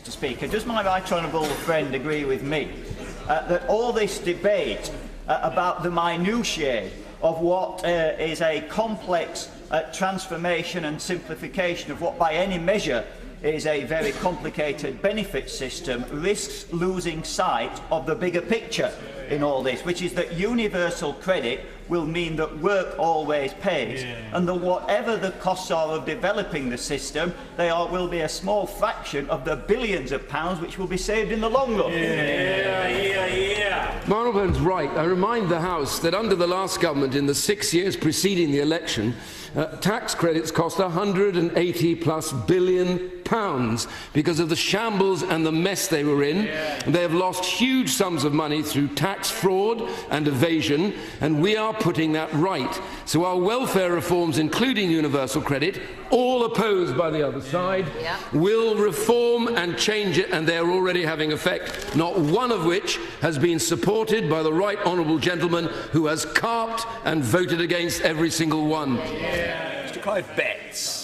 Mr. Speaker. Does my right honourable friend agree with me that all this debate about the minutiae of what is a complex transformation and simplification of what by any measure is a very complicated benefit system risks losing sight of the bigger picture in all this, which is that universal credit will mean that work always pays, and that whatever the costs are of developing the system, will be a small fraction of the billions of pounds which will be saved in the long run. Marylebone's right. I remind the House that under the last government, in the 6 years preceding the election, tax credits cost £180+ billion because of the shambles and the mess they were in. They have lost huge sums of money through tax fraud and evasion, and we are putting that right. So our welfare reforms, including universal credit, all opposed by the other side, will reform and change it, and they are already having effect, not one of which has been supported by the right honourable gentleman who has carped and voted against every single one. Mr. Clive Betts.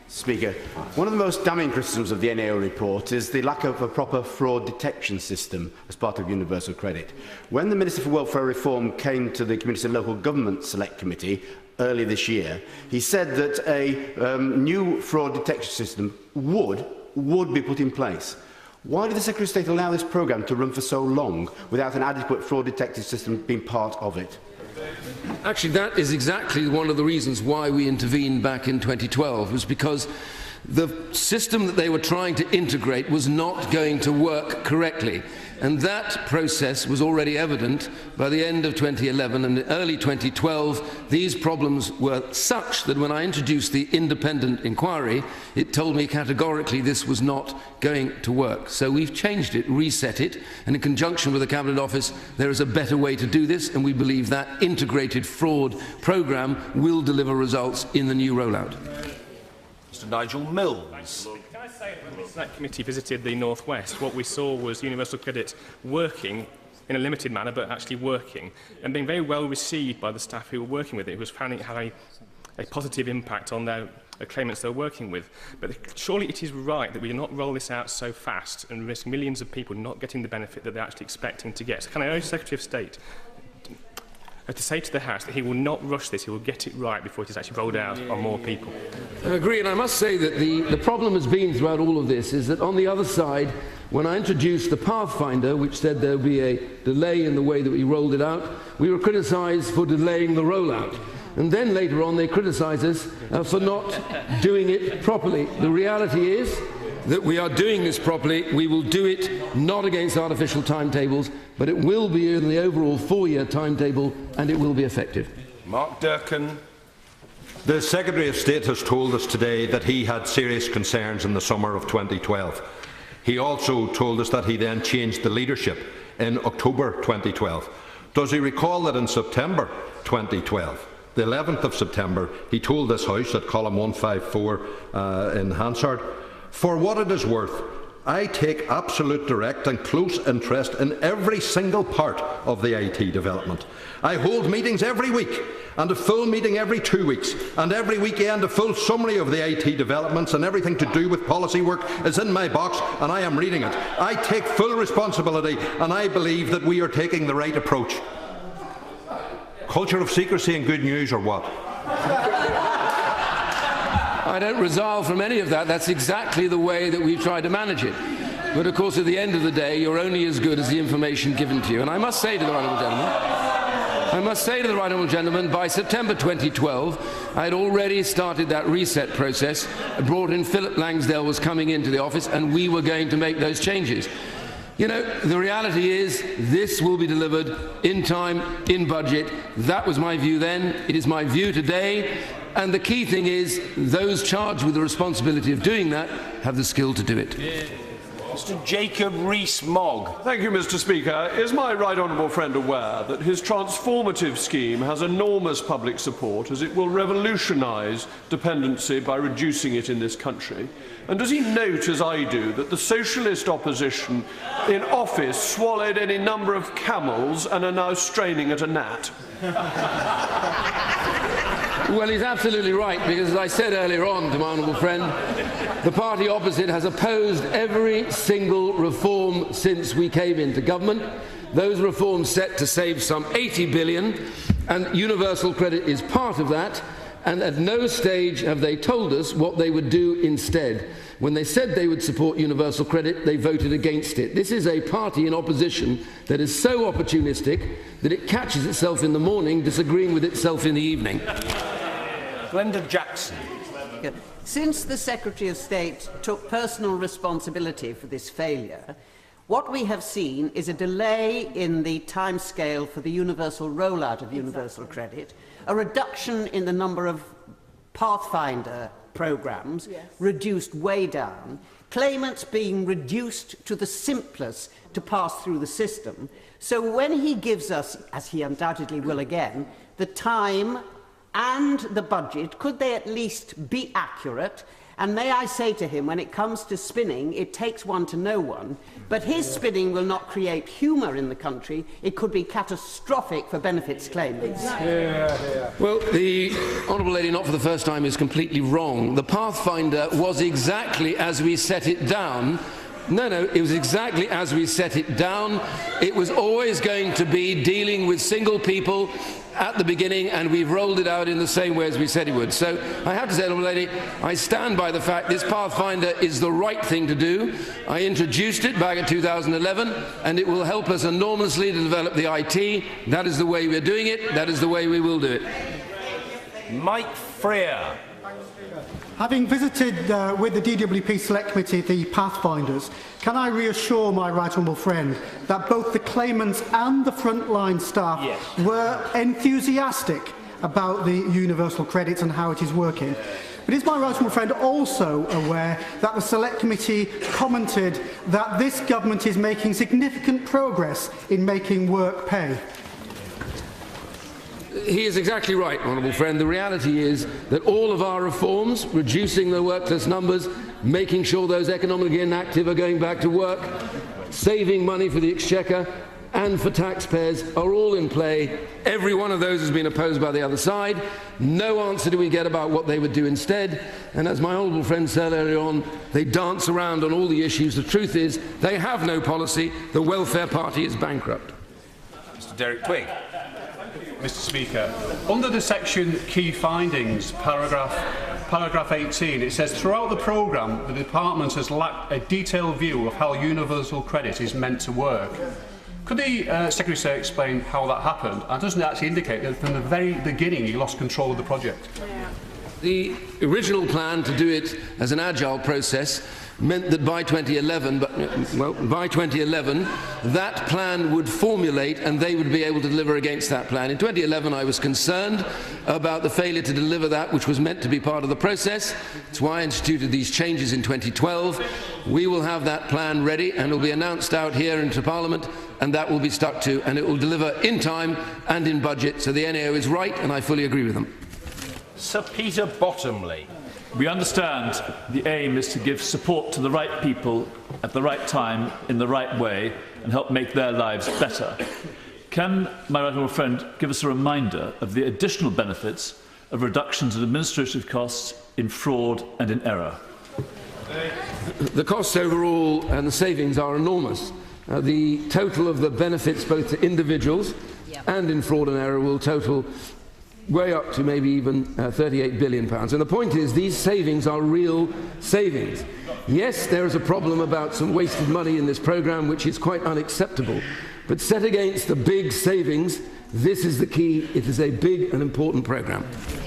Speaker, one of the most damning criticisms of the NAO report is the lack of a proper fraud detection system as part of universal credit. When the Minister for Welfare Reform came to the Community and Local Government Select Committee earlier this year, he said that a new fraud detection system would be put in place. Why did the Secretary of State allow this programme to run for so long without an adequate fraud detection system being part of it? Actually, that is exactly one of the reasons why we intervened back in 2012, was because the system that they were trying to integrate was not going to work correctly. And that process was already evident by the end of 2011, and in early 2012 these problems were such that when I introduced the independent inquiry, it told me categorically this was not going to work. So we've changed it, reset it, and in conjunction with the Cabinet Office there is a better way to do this, and we believe that integrated fraud programme will deliver results in the new rollout. Mr. Nigel Mills. Can I say that when the Select Committee visited the North West, what we saw was universal credit working in a limited manner, but actually working, and being very well received by the staff who were working with it, who was finding it had a positive impact on their claimants they're working with. But surely it is right that we do not roll this out so fast and risk millions of people not getting the benefit that they're actually expecting to get. So can I urge the Secretary of State to say to the House that he will not rush this, he will get it right before it is actually rolled out on more people? I agree, and I must say that the problem has been throughout all of this is that on the other side, when I introduced the Pathfinder, which said there would be a delay in the way that we rolled it out, we were criticised for delaying the rollout. And then later on they criticised us for not doing it properly. The reality is that we are doing this properly. We will do it not against artificial timetables, but it will be in the overall 4-year timetable, and it will be effective. Mark Duncan. The Secretary of State has told us today that he had serious concerns in the summer of 2012. He also told us that he then changed the leadership in October 2012. Does he recall that in September 2012, the 11th of September, he told this House at column 154 in Hansard, "For what it is worth, I take absolute direct and close interest in every single part of the IT development. I hold meetings every week and a full meeting every 2 weeks, and every weekend a full summary of the IT developments, and everything to do with policy work is in my box and I am reading it. I take full responsibility, and I believe that we are taking the right approach." Culture of secrecy and good news, or what? I don't resolve from any of that. That's exactly the way that we've tried to manage it. But of course, at the end of the day, you're only as good as the information given to you. And I must say to the right honourable gentleman, by September 2012, I had already started that reset process, brought in Philip Langsdale was coming into the office, and we were going to make those changes. You know, the reality is this will be delivered in time, in budget. That was my view then. It is my view today. And the key thing is those charged with the responsibility of doing that have the skill to do it. Mr. Jacob Rees-Mogg. Thank you, Mr. Speaker. Is my right honourable friend aware that his transformative scheme has enormous public support, as it will revolutionise dependency by reducing it in this country? And does he note, as I do, that the socialist opposition in office swallowed any number of camels and are now straining at a gnat? Well, he's absolutely right, because as I said earlier on to my honourable friend, The party opposite has opposed every single reform since we came into government. Those reforms set to save some 80 billion, and universal credit is part of that, and at no stage have they told us what they would do instead. When they said they would support universal credit, they voted against it. This is a party in opposition that is so opportunistic that it catches itself in the morning disagreeing with itself in the evening. Glenda Jackson. Since the Secretary of State took personal responsibility for this failure, what we have seen is a delay in the timescale for the universal rollout of universal credit, a reduction in the number of Pathfinder programmes, reduced way down, claimants being reduced to the simplest to pass through the system. So when he gives us, as he undoubtedly will again, the time and the budget, could they at least be accurate? And may I say to him, when it comes to spinning, it takes one to know one, but his spinning will not create humour in the country. It could be catastrophic for benefits claimants. Well, the Honourable Lady, not for the first time, is completely wrong. The Pathfinder was exactly as we set it down. No, it was exactly as we set it down. It was always going to be dealing with single people at the beginning, and we've rolled it out in the same way as we said it would. So I have to say, Honourable Lady, I stand by the fact this Pathfinder is the right thing to do. I introduced it back in 2011, and it will help us enormously to develop the IT. That is the way we're doing it. That is the way we will do it. Mike Freer. Having visited with the DWP Select Committee the Pathfinders, can I reassure my right honourable friend that both the claimants and the frontline staff were enthusiastic about the universal credit and how it is working? But is my right honourable friend also aware that the Select Committee commented that this government is making significant progress in making work pay? He is exactly right, honourable friend. The reality is that all of our reforms, reducing the workless numbers, making sure those economically inactive are going back to work, saving money for the Exchequer and for taxpayers, are all in play. Every one of those has been opposed by the other side. No answer do we get about what they would do instead. And as my honourable friend said earlier on, they dance around on all the issues. The truth is, they have no policy. The Welfare Party is bankrupt. Mr. Derek Twigg. Mr. Speaker, under the section Key Findings, paragraph 18, it says, throughout the programme, the Department has lacked a detailed view of how universal credit is meant to work. Could the Secretary of State explain how that happened? And doesn't it actually indicate that from the very beginning he lost control of the project? The original plan to do it as an agile process meant that by 2011, that plan would formulate and they would be able to deliver against that plan. In 2011, I was concerned about the failure to deliver that which was meant to be part of the process. That's why I instituted these changes in 2012. We will have that plan ready and it will be announced out here into Parliament, and that will be stuck to, and it will deliver in time and in budget. So the NAO is right, and I fully agree with them. Sir Peter Bottomley. We understand the aim is to give support to the right people at the right time in the right way and help make their lives better. Can my right honourable friend give us a reminder of the additional benefits of reductions in administrative costs, in fraud and in error? The costs overall and the savings are enormous. The total of the benefits both to individuals and in fraud and error will total way up to maybe even £38 billion. And the point is, these savings are real savings. Yes, there is a problem about some wasted money in this programme, which is quite unacceptable. But set against the big savings, this is the key. It is a big and important programme.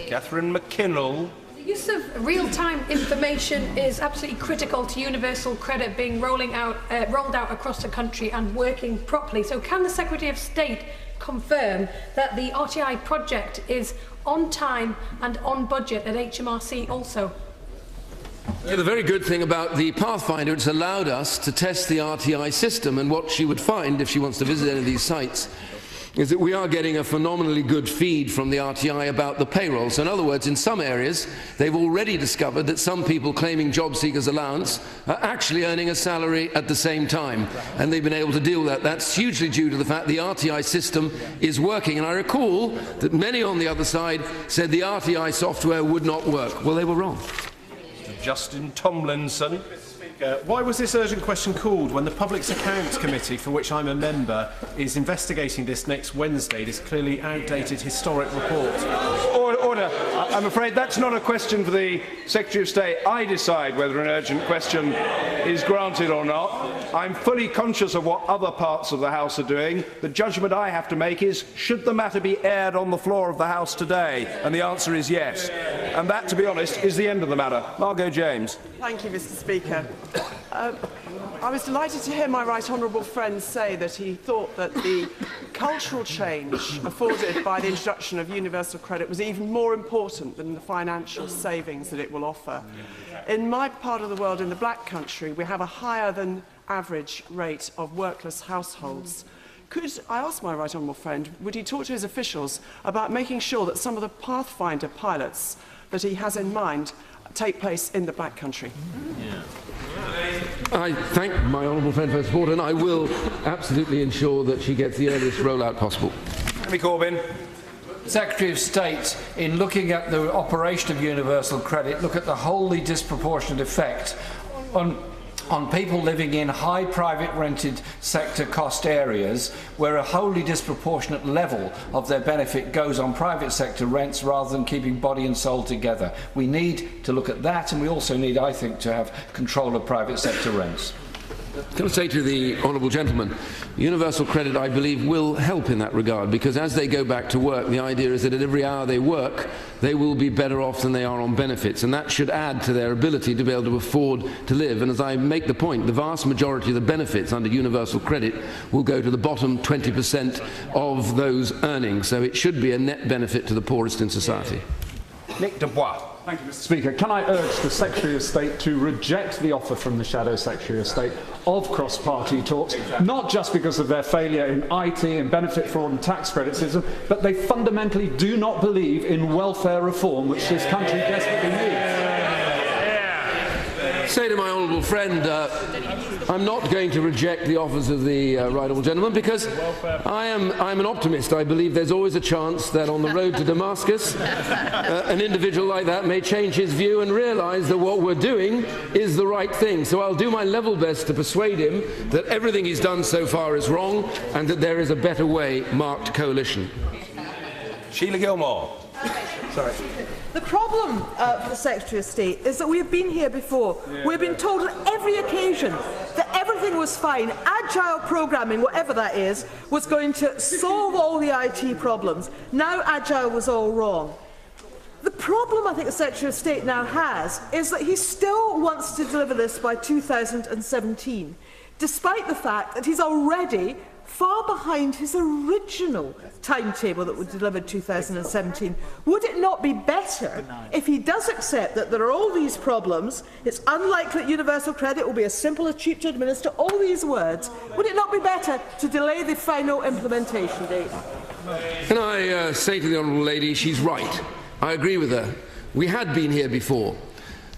Catherine McKinnell. The use of real-time information is absolutely critical to universal credit being rolled out across the country and working properly. So can the Secretary of State confirm that the RTI project is on time and on budget at HMRC also? Yeah, the very good thing about the Pathfinder, it's allowed us to test the RTI system, and what she would find if she wants to visit any of these sites is that we are getting a phenomenally good feed from the RTI about the payroll. So in other words, in some areas, they've already discovered that some people claiming job seekers allowance are actually earning a salary at the same time. And they've been able to deal with that. That's hugely due to the fact the RTI system is working. And I recall that many on the other side said the RTI software would not work. Well, they were wrong. Justin Tomlinson. Why was this urgent question called when the Public Accounts Committee, for which I'm a member, is investigating this next Wednesday, this clearly outdated historic report? Order. I'm afraid that's not a question for the Secretary of State. I decide whether an urgent question is granted or not. I'm fully conscious of what other parts of the House are doing. The judgment I have to make is, should the matter be aired on the floor of the House today? And the answer is yes. And that, to be honest, is the end of the matter. Margot James. Thank you, Mr. Speaker. I was delighted to hear my right honourable friend say that he thought that the cultural change afforded by the introduction of universal credit was even more important than the financial savings that it will offer. In my part of the world, in the Black Country, we have a higher than average rate of workless households. Could I ask my right honourable friend, would he talk to his officials about making sure that some of the Pathfinder pilots that he has in mind take place in the Black Country? I thank my honourable friend for her support, and I will absolutely ensure that she gets the earliest rollout possible. Andy Corbyn. Secretary of State, in looking at the operation of universal credit, look at the wholly disproportionate effect on people living in high private rented sector cost areas where a wholly disproportionate level of their benefit goes on private sector rents rather than keeping body and soul together. We need to look at that, and we also need, I think, to have control of private sector rents. Can I say to the honourable gentleman, universal credit, I believe, will help in that regard, because as they go back to work, the idea is that at every hour they work, they will be better off than they are on benefits, and that should add to their ability to be able to afford to live. And as I make the point, the vast majority of the benefits under universal credit will go to the bottom 20% of those earnings, so it should be a net benefit to the poorest in society. Nick Dubois. Thank you, Mr. Speaker. Can I urge the Secretary of State to reject the offer from the Shadow Secretary of State of cross-party talks, not just because of their failure in IT and benefit fraud and tax credit system, but they fundamentally do not believe in welfare reform, which this country desperately needs. Say to my honourable friend, I'm not going to reject the offers of the right honourable gentleman, because I'm an optimist. I believe there's always a chance that on the road to Damascus, an individual like that may change his view and realise that what we're doing is the right thing. So I'll do my level best to persuade him that everything he's done so far is wrong and that there is a better way, marked coalition. Sheila Gilmore. Sorry. The problem for the Secretary of State is that we have been here before. We've been told on every occasion that everything was fine. Agile programming, whatever that is, was going to solve all the IT problems. Now Agile was all wrong. The problem I think the Secretary of State now has is that he still wants to deliver this by 2017, despite the fact that he's already far behind his original timetable that was delivered 2017. Would it not be better if he does accept that there are all these problems, it's unlikely that universal credit will be as simple as cheap to administer, all these words, would it not be better to delay the final implementation date? Can I say to the honourable lady, she's right. I agree with her. We had been here before.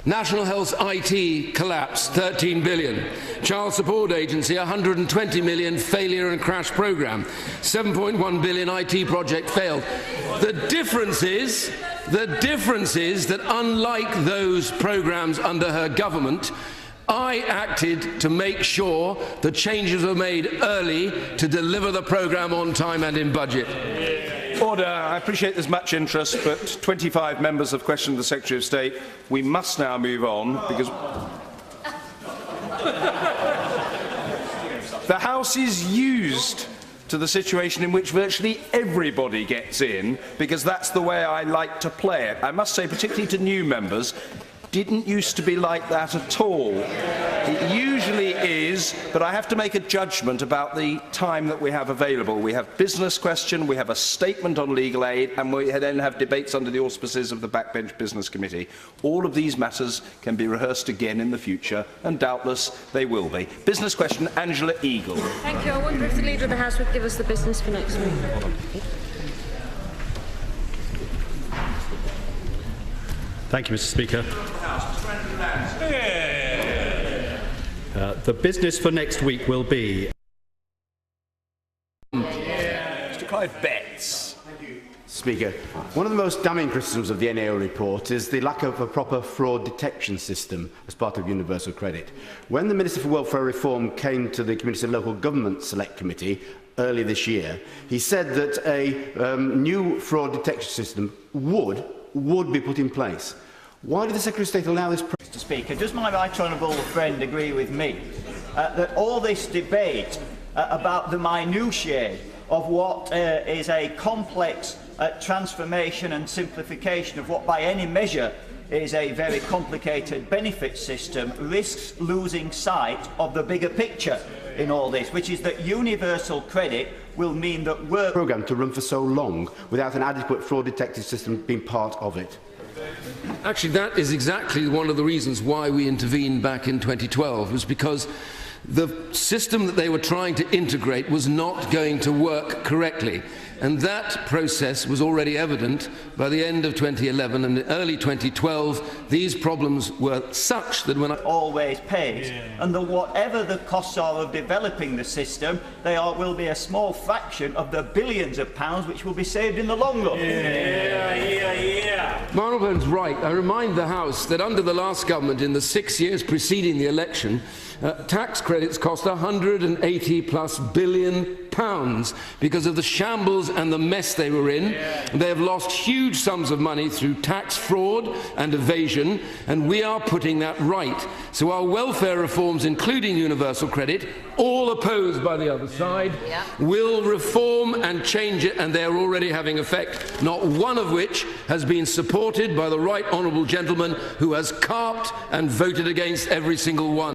National Health IT collapse, 13 billion. Child Support Agency, 120 million failure and crash programme. 7.1 billion IT project failed. The difference is that unlike those programmes under her government, I acted to make sure the changes were made early to deliver the programme on time and in budget. Order. I appreciate there's much interest, but 25 members have questioned the Secretary of State. We must now move on, because the House is used to the situation in which virtually everybody gets in, because that's the way I like to play it. I must say, particularly to new members, didn't used to be like that at all. It usually is, but I have to make a judgment about the time that we have available. We have business question, we have a statement on legal aid, and we then have debates under the auspices of the Backbench Business Committee. All of these matters can be rehearsed again in the future, and doubtless they will be. Business question, Angela Eagle. Thank you. I wonder if the Leader of the House would give us the business for next week. Thank you, Mr. Speaker. The business for next week will be... Mr. Clive Betts. Speaker, one of the most damning criticisms of the NAO report is the lack of a proper fraud detection system as part of universal credit. When the Minister for Welfare Reform came to the Community and Local Government Select Committee earlier this year, he said that a new fraud detection system would be put in place. Why did the Secretary of State allow this? Mr. Speaker, does my right honourable friend agree with me that all this debate about the minutiae of what is a complex transformation and simplification of what by any measure is a very complicated benefit system risks losing sight of the bigger picture in all this, which is that universal credit will mean that work programme to run for so long without an adequate fraud detection system being part of it? Actually, that is exactly one of the reasons why we intervened back in 2012, was because the system that they were trying to integrate was not going to work correctly. And that process was already evident by the end of 2011 and early 2012. These problems were such that when always pays, and that whatever the costs are of developing the system, will be a small fraction of the billions of pounds which will be saved in the long run. Marlborough's right. I remind the House that under the last government, in the 6 years preceding the election, tax credits cost £180+ billion because of the shambles and the mess they were in. They have lost huge sums of money through tax fraud and evasion, and we are putting that right. So our welfare reforms, including universal credit, all opposed by the other side, will reform and change it, and they are already having effect, not one of which has been supported by the right honourable gentleman who has carped and voted against every single one.